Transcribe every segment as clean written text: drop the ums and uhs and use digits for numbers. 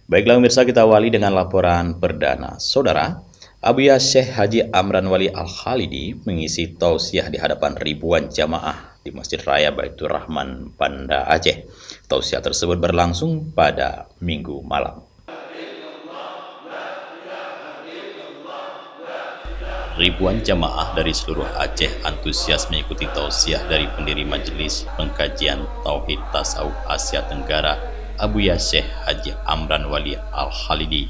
Baiklah pemirsa, kita awali dengan laporan perdana. Saudara, Abuya Syekh Haji Amran Wali Al-Khalidi mengisi tausiah di hadapan ribuan jamaah di Masjid Raya Baitur Rahman, Banda Aceh. Tausiah tersebut berlangsung pada Minggu malam. Ribuan jamaah dari seluruh Aceh antusias mengikuti tausiah dari pendiri Majelis Pengkajian Tauhid Tasawuf Asia Tenggara, Abuya Syekh Haji Amran Wali Al-Khalidi.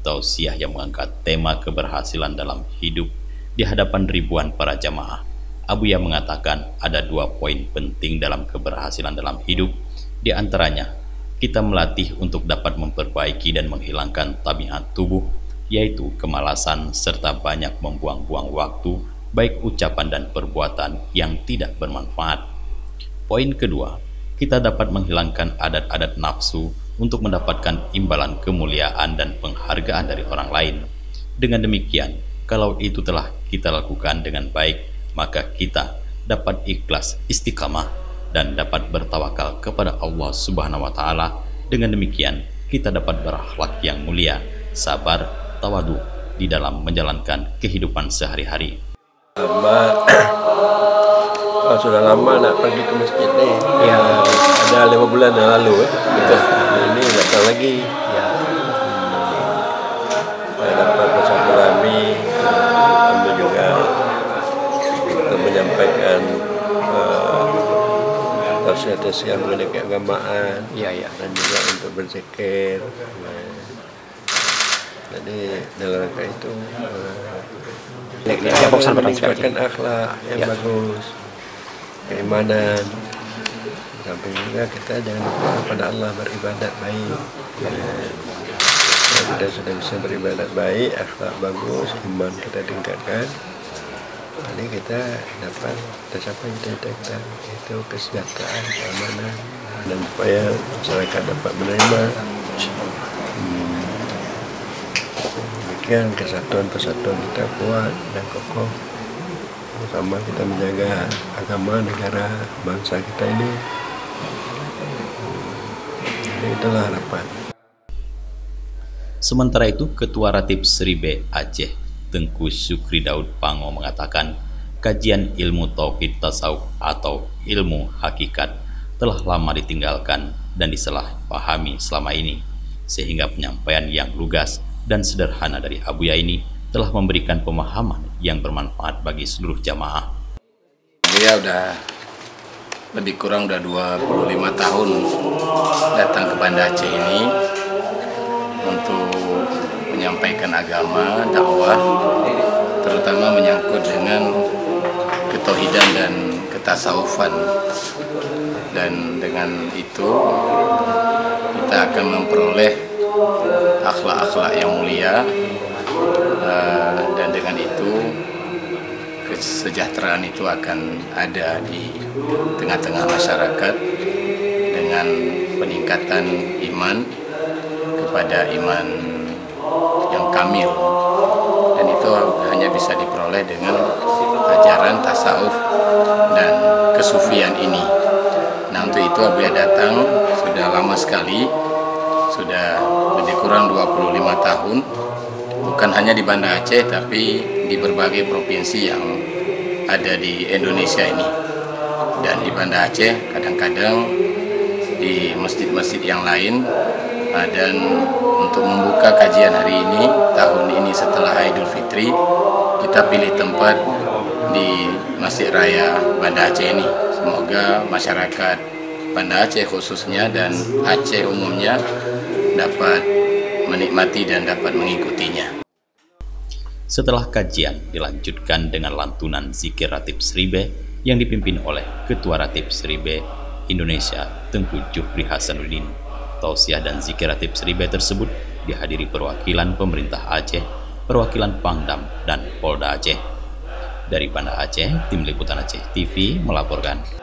Tausiah yang mengangkat tema keberhasilan dalam hidup di hadapan ribuan para jamaah. Abuya mengatakan ada 2 poin penting dalam keberhasilan dalam hidup. Di antaranya, kita melatih untuk dapat memperbaiki dan menghilangkan tabiat tubuh, yaitu kemalasan serta banyak membuang-buang waktu, baik ucapan dan perbuatan yang tidak bermanfaat. Poin kedua, kita dapat menghilangkan adat-adat nafsu untuk mendapatkan imbalan kemuliaan dan penghargaan dari orang lain. Dengan demikian, kalau itu telah kita lakukan dengan baik, maka kita dapat ikhlas istiqamah dan dapat bertawakal kepada Allah Subhanahu wa Ta'ala. Dengan demikian, kita dapat berakhlak yang mulia, sabar, tawadu di dalam menjalankan kehidupan sehari-hari. Sudah lama nak pergi ke masjid ni. Ya, ada 5 bulan yang lalu. Betul. Ini datang lagi. Ya. Saya dapat bersilaturahmi, ambil juga untuk menyampaikan tausiah-tausiah mengenai keagamaan. Ya. Dan juga untuk berzikir. Jadi dalam rangka itu meningkatkan akhlak yang bagus, keimanan. Sampai juga kita jangan lupa kepada Allah, beribadat baik. Kalau kita sudah bisa beribadat baik, akhlak bagus, iman kita tingkatkan, jadi kita dapat tercapai cita-cita kita, itu kesejahteraan, keamanan, dan supaya masyarakat dapat menerima. Demikian kesatuan persatuan kita kuat dan kokoh, sama kita menjaga agama negara bangsa kita ini. Jadi itulah harapan. Sementara itu, Ketua Ratib Seribe Aceh, Tengku Syukri Daud Pango mengatakan, kajian ilmu tauhid tasawuf atau ilmu hakikat telah lama ditinggalkan dan disalahpahami selama ini, sehingga penyampaian yang lugas dan sederhana dari Abuya ini telah memberikan pemahaman yang bermanfaat bagi seluruh jamaah. Abuya udah lebih kurang 25 tahun datang ke Banda Aceh ini untuk menyampaikan agama, dakwah, terutama menyangkut dengan ketauhidan dan ketasawufan. Dan dengan itu kita akan memperoleh akhlak-akhlak yang mulia, dan dengan itu kesejahteraan itu akan ada di tengah-tengah masyarakat dengan peningkatan iman kepada iman yang kamil, dan itu hanya bisa diperoleh dengan ajaran tasawuf dan kesufian ini. Nah, untuk itu Abuya datang sudah lama sekali, sudah lebih kurang 25 tahun, bukan hanya di Banda Aceh tapi di berbagai provinsi yang ada di Indonesia ini. Dan di Banda Aceh kadang-kadang di masjid-masjid yang lain, dan untuk membuka kajian hari ini, tahun ini setelah Idul Fitri, kita pilih tempat di Masjid Raya Banda Aceh ini. Semoga masyarakat Banda Aceh khususnya dan Aceh umumnya dapat menikmati dan dapat mengikutinya. Setelah kajian dilanjutkan dengan lantunan zikir Ratib Seribe yang dipimpin oleh Ketua Ratib Seribe Indonesia, Tengku Juhri Hasanuddin. Tausiah dan zikir Ratib Seribe tersebut dihadiri perwakilan pemerintah Aceh, perwakilan Pangdam, dan Polda Aceh. Dari Banda Aceh, Tim Liputan Aceh TV melaporkan.